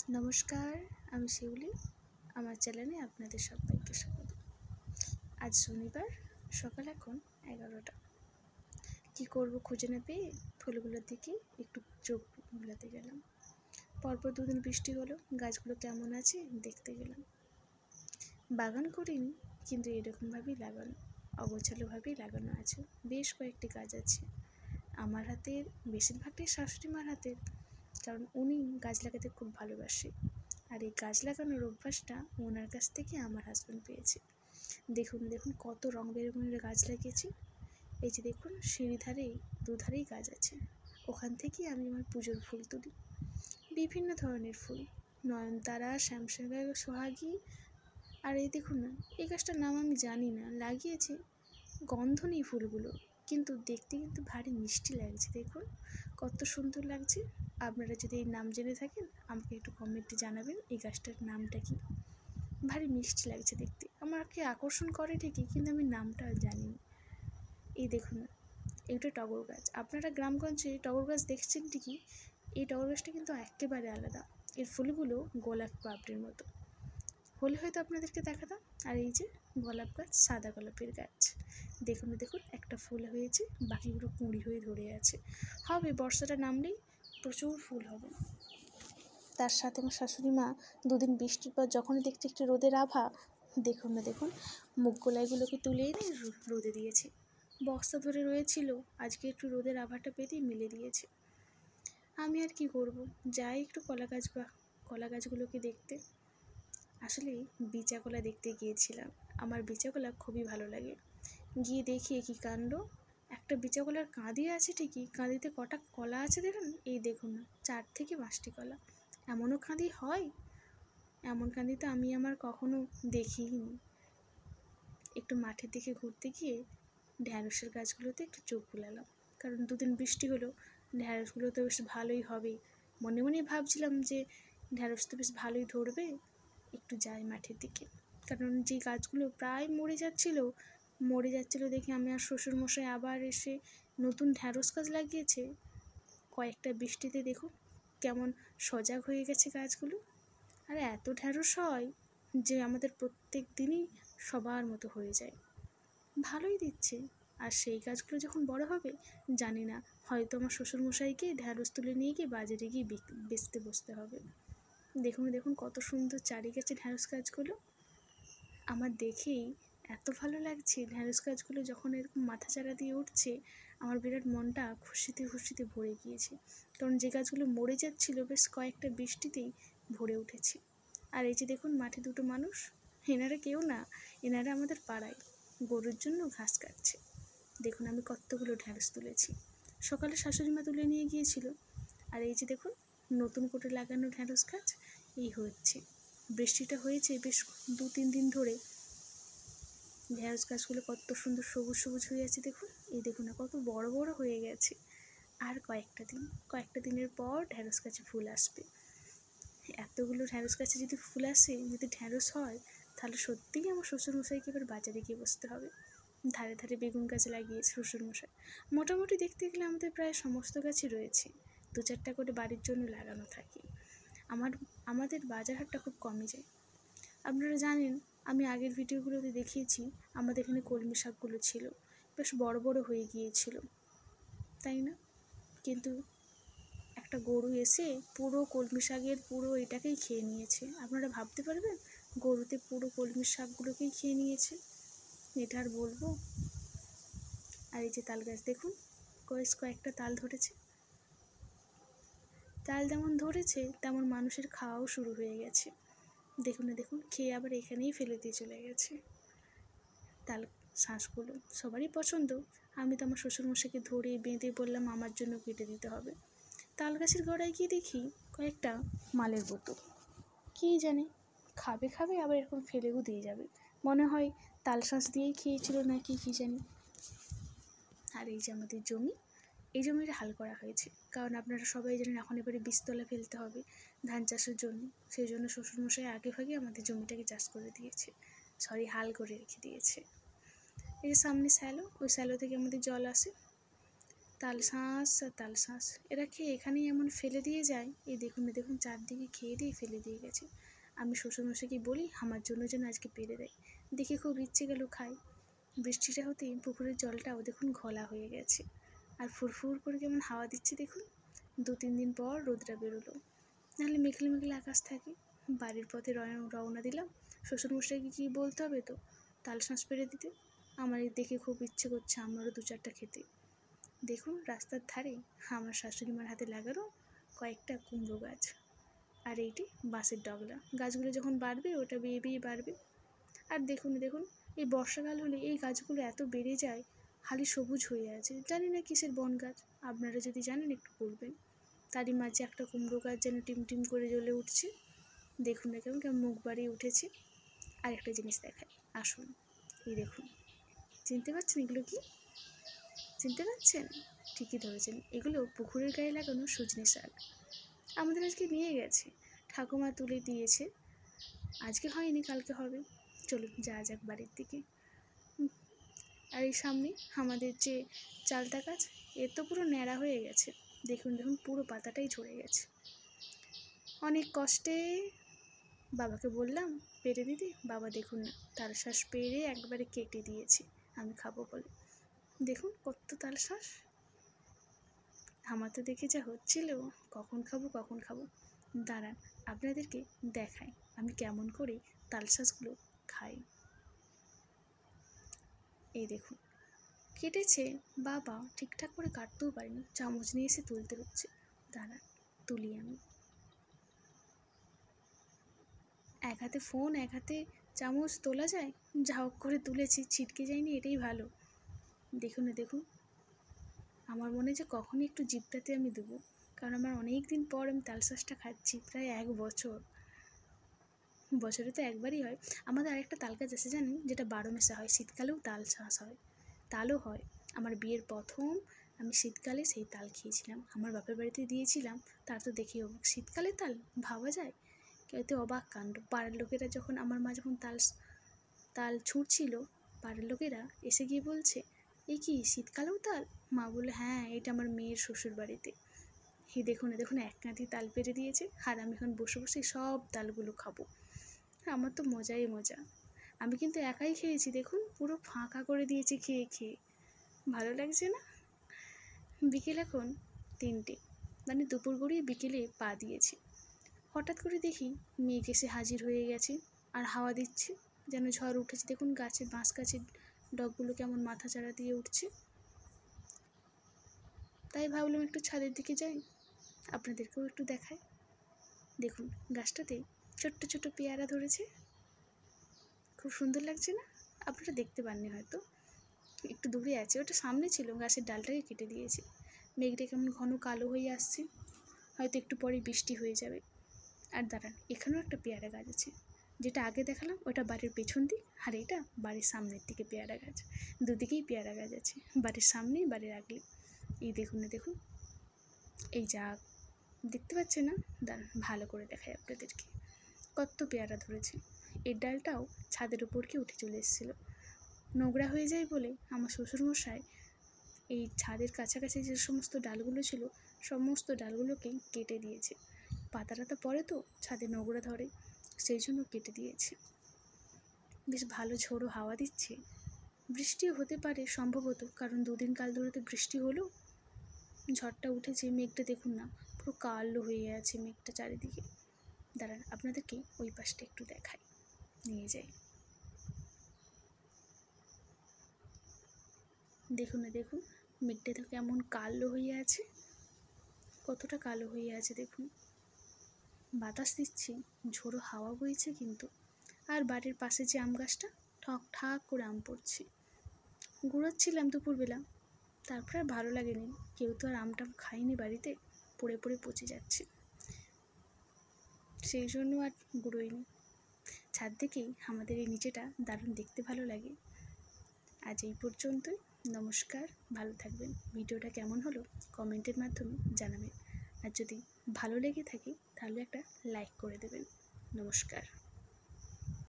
নমস্কার, আমি শিউলি। আমার চ্যানেলে আপনাদের সবাইকে স্বাগত। আজ শনিবার, সকাল এখন 11টা। কী করবো খুঁজে না পেয়ে ফুলগুলোর দিকে একটু চোখ বুলাতে গেলাম। পরপর দুদিন বৃষ্টি হলো, গাছগুলো কেমন আছে দেখতে গেলাম। বাগান করিনি, কিন্তু এরকমভাবেই লাগানো, অগোছালোভাবেই লাগানো আছে। বেশ কয়েকটি গাছ আছে আমার হাতের, বেশিরভাগটাই শাশুড়ি মার হাতের, কারণ উনি গাছ লাগাতে খুব ভালোবাসে। আর এই গাছ লাগানোর অভ্যাসটা ওনার কাছ থেকে আমার হাজব্যান্ড পেয়েছে। দেখুন দেখুন কত রং বেরঙের গাছ লাগিয়েছি। এই যে দেখুন সিঁড়ি ধারেই দুধারেই গাছ আছে, ওখান থেকেই আমি আমার পুজোর ফুল তুলি। বিভিন্ন ধরনের ফুল, নয়নতারা, শ্যামসাগা, সোহাগী। আর এই দেখুন না, এই গাছটার নাম আমি জানি না, লাগিয়েছি, গন্ধ নেই ফুলগুলো, কিন্তু দেখতে কিন্তু ভারী মিষ্টি লাগছে। দেখুন কত সুন্দর লাগছে। আপনারা যদি এই নাম জেনে থাকেন আমাকে একটু কমেন্টে জানাবেন এই গাছটার নামটা কি। ভারী মিষ্টি লাগছে দেখতে, আমাকে আকর্ষণ করে ঠিকই, কিন্তু আমি নামটা জানি না। এই দেখুন না, এইটা টগর গাছ। আপনারা গ্রামগঞ্জে টগর গাছ দেখছেন ঠিকই, এই টগর গাছটা কিন্তু একেবারে আলাদা। এর ফুলগুলো গোলাপ পাপড়ির মতো, হলে হয়তো আপনাদেরকে দেখাতাম। আর এই যে গোলাপ গাছ, সাদা গোলাপের গাছ। দেখুন দেখুন একটা ফুল হয়েছে, বাকিগুলো কুঁড়ি হয়ে ধরে আছে। হবে, বর্ষাটা নামলেই প্রচুর ফুল হবে। তার সাথে আমার শাশুড়ি মা দুদিন বৃষ্টির পর যখনই দেখছে একটু রোদের আভা, দেখুন না দেখুন মুগ গোলাইগুলোকে তুলে এনে রোদে দিয়েছে। বস্তা ধরে রয়েছিল, আজকে একটু রোদের আভাটা পেতেই মেলে দিয়েছে। আমি আর কি করব, যাই একটু কলা গাছগুলোকে দেখতে। আসলে বিচা কলা দেখতে গিয়েছিলাম, আমার বিচা কলা খুবই ভালো লাগে। গিয়ে দেখি কী কাণ্ড, একটা বিচা কলার কাঁদি আছে ঠিকই, কাঁদিতে কটা কলা আছে দেখুন। এই দেখুন না, 4 থেকে 5টি কলা। এমনও কাঁদি হয়? এমন কাঁদি তো আমি আমার কখনো দেখিনি। একটু মাঠের দিকে ঘুরতে গিয়ে ঢ্যাঁড়সের গাছগুলোতে একটু চোখ বুলালাম, কারণ দুদিন বৃষ্টি হলো, ঢ্যাঁড়সগুলো তো বেশ ভালোই হবে। মনে মনে ভাবছিলাম যে ঢ্যাঁড়স তো বেশ ভালোই ধরবে, একটু যাই মাঠের দিকে। কারণ যে গাছগুলো প্রায় মরে যাচ্ছিলো দেখে আমি আর শ্বশুরমশাই আবার এসে নতুন ঢ্যাঁড়স গাছ লাগিয়েছে। কয়েকটা বৃষ্টিতে দেখুন কেমন সজাগ হয়ে গেছে গাছগুলো। আর এত ঢ্যাঁড়স হয় যে আমাদের প্রত্যেক দিনই সবার মতো হয়ে যায়, ভালোই দিচ্ছে। আর সেই গাছগুলো যখন বড় হবে, জানি না, হয়তো আমার শ্বশুরমশাইকে ঢ্যাঁড়স তুলে নিয়ে গিয়ে বাজারে গিয়ে বেচতে বসতে হবে। দেখুন দেখুন কত সুন্দর চারিগাছে ঢ্যাঁড়স গাছগুলো। আমার দেখেই এত ভালো লাগছে, ঢ্যাঁড়স গাছগুলো যখন এরকম মাথা চারা দিয়ে উঠছে, আমার বিরাট মনটা খুশিতে খুশিতে ভরে গিয়েছে। কারণ যে গাছগুলো মরে যাচ্ছিলো বেশ কয়েকটা বৃষ্টিতেই ভরে উঠেছে। আর এই যে দেখুন মাঠে দুটো মানুষ, এনারা কেউ না, এনারা আমাদের পাড়ায় গরুর জন্য ঘাস কাটছে। দেখুন আমি কতগুলো ঢ্যাঁড়স তুলেছি, সকালে শাশুড়ি মা তুলে নিয়ে গিয়েছিল। আর এই যে দেখুন নতুন করে লাগানো ঢ্যাঁড়স গাছ এই হচ্ছে। বৃষ্টিটা হয়েছে বেশ 2-3 দিন ধরে, ঢ্যাঁড়স গাছগুলো কত সুন্দর সবুজ সবুজ হয়ে আছে দেখুন। এই দেখুন না কত বড় বড় হয়ে গেছে। আর কয়েকটা দিনের পর ঢ্যাঁড়স গাছে ফুল আসবে। এতগুলো ঢ্যাঁড়স গাছে যদি ফুল আসে, যদি ঢ্যাঁড়স হয়, তাহলে সত্যিই আমার শ্বশুরমশাইকে এবার বাজারে গিয়ে বসতে হবে। ধারে ধারে বেগুন গাছ লাগিয়েছে শ্বশুরমশাই। মোটামুটি দেখতে গেলে আমাদের প্রায় সমস্ত গাছই রয়েছে, 2-4টা করে বাড়ির জন্য লাগানো থাকে। আমাদের বাজার হাটটা খুব কমই যায়। আপনারা জানেন, আমি আগের ভিডিওগুলোতে দেখিয়েছি আমাদের এখানে কলমি শাকগুলো ছিল, বেশ বড় বড় হয়ে গিয়েছিল, তাই না? কিন্তু একটা গরু এসে পুরো কলমি শাকের পুরো এটাকেই খেয়ে নিয়েছে। আপনারা ভাবতে পারবেন, গরুতে পুরো কলমি শাকগুলোকেই খেয়ে নিয়েছে, এটা আর বলবো। আর এই যে তাল গাছ দেখুন, কয়েকটা তাল ধরেছে। তাল যেমন ধরেছে তেমন মানুষের খাওয়াও শুরু হয়ে গেছে। দেখুন না দেখুন, খেয়ে আবার এখানেই ফেলে দিয়ে চলে গেছে। তাল শাঁসগুলো সবারই পছন্দ, আমি তো আমার শ্বশুরমশাইকে ধরে বেঁধে বললাম আমার জন্য কেটে দিতে হবে। তাল গাছের গোড়ায় গিয়ে দেখি কয়েকটা মালের বোতল, কী জানে খাবে আবার এরকম ফেলেও দিয়ে যাবে, মনে হয় তাল শাঁস দিয়েই খেয়েছিল নাকি কী জানি। আর এই যে আমাদের জমি, এই জমিটা হাল করা হয়েছে, কারণ আপনারা সবাই জানেন এখন এবারে বীজতলা ফেলতে হবে ধান চাষের জন্য। সেই জন্য শ্বশুরমশাই আগে ভাগে আমাদের জমিটাকে চাষ করে দিয়েছে, হাল করে রেখে দিয়েছে। এই যে সামনে স্যালো, ওই স্যালো থেকে আমাদের জল আসে। তালশাঁস আর তালশাঁস এরা খেয়ে এখানেই এমন ফেলে দিয়ে যায়। এই দেখুন দেখুন চারদিকে খেয়ে দিয়ে ফেলে দিয়ে গেছে। আমি শ্বশুরমশাইকে বলি আমার জন্য যেন আজকে পেরে দেয়। দেখে খুব ইচ্ছে গেল খাই। বৃষ্টিটা হতেই পুকুরের জলটাও দেখুন ঘোলা হয়ে গেছে, আর ফুরফুর করে কেমন হাওয়া দিচ্ছে দেখুন। 2-3 দিন পর রোদটা বেরোলো, নাহলে মেঘলে মেঘলে আকাশ থাকে। বাড়ির পথে রওনা দিলাম। শ্বশুরমশাইকে কি বলতে হবে তো তালশাঁস পেরে দিতে। আমার দেখে খুব ইচ্ছে করছে আমারও 2-4টা খেতে। দেখুন রাস্তার ধারে আমার শাশুড়িমার হাতে লাগানো কয়েকটা কুমড়ো গাছ, আর এইটি বাঁশের ডগলা। গাছগুলো যখন বাড়বে ওটা বেয়ে বেয়ে বাড়বে। আর দেখুন দেখুন এই বর্ষাকাল হলে এই গাছগুলো এত বেড়ে যায়, হালি সবুজ হয়ে আছে। জানি না কিসের বন গাছ, আপনারা যদি জানেন একটু বলবেন। তারই মাঝে একটা কুমড়ো গাছ যেন টিম টিম করে জ্বলে উঠছে। দেখুন না কেমন কেমন মুখ বাড়িয়ে উঠেছে। আর একটা জিনিস দেখায়, আসুন। এই দেখুন, চিনতে পারছেন এগুলো কি? চিনতে পারছেন? ঠিকই ধরেছেন, এগুলো পুকুরের গায়ে লাগানো সজনে শাক। আমাদের আজকে নিয়ে গেছে, ঠাকুমা তুলে দিয়েছে। আজকে হয়নি, কালকে হবে। চলুন যা যাক বাড়ির দিকে। আর এই সামনে আমাদের যে চালতা গাছ, এর তো পুরো ন্যাড়া হয়ে গেছে। দেখুন দেখুন পুরো পাতাটাই ঝরে গেছে। অনেক কষ্টে বাবাকে বললাম পেরে দিদি, বাবা দেখুন না তালশাঁস পেরে একবারে কেটে দিয়েছে আমি খাবো বলে। দেখুন কত তালশাঁস। আমার তো দেখে যা হচ্ছিল, কখন খাবো কখন খাবো। দাঁড়ান আপনাদেরকে দেখাই আমি কেমন করে তালশাঁসগুলো খাই। এই দেখুন কেটেছে, বাবা ঠিকঠাক করে কাটতেও পারিনি, চামচ নিয়ে এসে তুলতে হচ্ছে। দাঁড়ান তুলি আমি। এক হাতে ফোন এক হাতে চামচ তোলা যায়, যা হোক করে তুলেছি, ছিটকে যায়নি, এটাই ভালো। দেখুন না দেখুন, আমার মনে যে কখনই একটু জিভটাতে আমি দেবো, কারণ আমার অনেক দিন পর আমি তালশাঁসটা খাচ্ছি, প্রায় 1 বছর। বছরে তো একবারই হয়। আমাদের আরেকটা তাল গাছ আছে জানেন, যেটা 12 মেশা হয়, শীতকালেও তালশাঁস হয়, তালও হয়। আমার বিয়ের প্রথম আমি শীতকালে সেই তাল খেয়েছিলাম, আমার বাপের বাড়িতে দিয়েছিলাম। তার তো দেখি অবাক, শীতকালে তাল ভাবা যায়? এতে অবাক কাণ্ড। পাড়ার লোকেরা যখন আমার মা যখন তাল ছুঁড়ছিল, পাড়ার লোকেরা এসে গিয়ে বলছে এ কি শীতকালেও তাল? মা বললো হ্যাঁ, এটা আমার মেয়ের শ্বশুর বাড়িতে। হে দেখুন দেখুন এক কাঁধি তাল পেরে দিয়েছে, আর আমি এখন বসে বসে সব তালগুলো খাবো। আমার তো মজাই মজা। আমি কিন্তু একাই খেয়েছি, দেখুন পুরো ফাঁকা করে দিয়েছি খেয়ে খেয়ে। ভালো লাগছে না? বিকেল এখন 3টে, মানে দুপুর গড়িয়ে বিকেলে পা দিয়েছি। হঠাৎ করে দেখি মেঘ এসে হাজির হয়ে গেছে, আর হাওয়া দিচ্ছে, যেন ঝড় উঠেছে। দেখুন গাছে বাঁশ গাছের ডগগুলো কেমন মাথা চাড়া দিয়ে উঠছে। তাই ভাবলাম একটু ছাদের দিকে যাই, আপনাদেরকেও একটু দেখাই। দেখুন গাছটাতে ছোট্ট ছোট্ট পেয়ারা ধরেছে, খুব সুন্দর লাগছে না? আপনারা দেখতে পাননি হয়তো, একটু দূরে আছে, ওটা সামনে ছিল, গাছের ডালটাকে কেটে দিয়েছে। মেঘটা কেমন ঘন কালো হয়ে আসছে, হয়তো একটু পরে বৃষ্টি হয়ে যাবে। আর দাঁড়ান, এখানেও একটা পেয়ারা গাছ আছে, যেটা আগে দেখালাম ওটা বাড়ির পেছন দিক, আর এটা বাড়ির সামনের দিকে পেয়ারা গাছ। দুদিকেই পেয়ারা গাছ আছে, বাড়ির সামনেই বাড়ির আগে। এই দেখুন না দেখুন, এই যা দেখতে পাচ্ছে না, দাঁড়ান ভালো করে দেখাই আপনাদেরকে। কত পেয়ারা ধরেছে। এর ডালটাও ছাদের উপর কি উঠে চলে এসেছিলো, নোংরা হয়ে যায় বলে আমার শ্বশুরমশাই এই ছাদের কাছাকাছি যে সমস্ত ডালগুলো ছিল সমস্ত ডালগুলোকেই কেটে দিয়েছে। পাতা টাতা পড়ে তো ছাদে নোংরা ধরে, সেই জন্য কেটে দিয়েছে। বেশ ভালো ঝোড়ো হাওয়া দিচ্ছে, বৃষ্টিও হতে পারে সম্ভবত, কারণ 2 দিন কাল ধরে তো বৃষ্টি হলো। ঝড়টা উঠেছে, মেঘটা দেখুন না পুরো কালো হয়ে আছে মেঘটা চারিদিকে। দাঁড়ান আপনাদেরকে ওই পাশটা একটু দেখাই, নিয়ে যাই। দেখুন না দেখুন, মেঘটা তো কেমন কালো হয়ে আছে, কতটা কালো হয়ে আছে দেখুন। বাতাস দিচ্ছে, ঝোড়ো হাওয়া বইছে কিন্তু। আর বাড়ির পাশে যে আম গাছটা, ঠক ঠাক করে আম পড়ছে। ঘুরোচ্ছিলাম দুপুরবেলা, তারপর আর ভালো লাগেনি, কেউ তো আর আমটা খায়নি বাড়িতে, পড়ে পড়ে পচে যাচ্ছে, সেই জন্য আর গুঁড়োইনি। ছাদ থেকেই আমাদের এই নিচেটা দারুণ দেখতে ভালো লাগে। আজ এই পর্যন্তই, নমস্কার, ভালো থাকবেন। ভিডিওটা কেমন হলো কমেন্টের মাধ্যমে জানাবেন, আর যদি ভালো লেগে থাকে তাহলে একটা লাইক করে দেবেন। নমস্কার।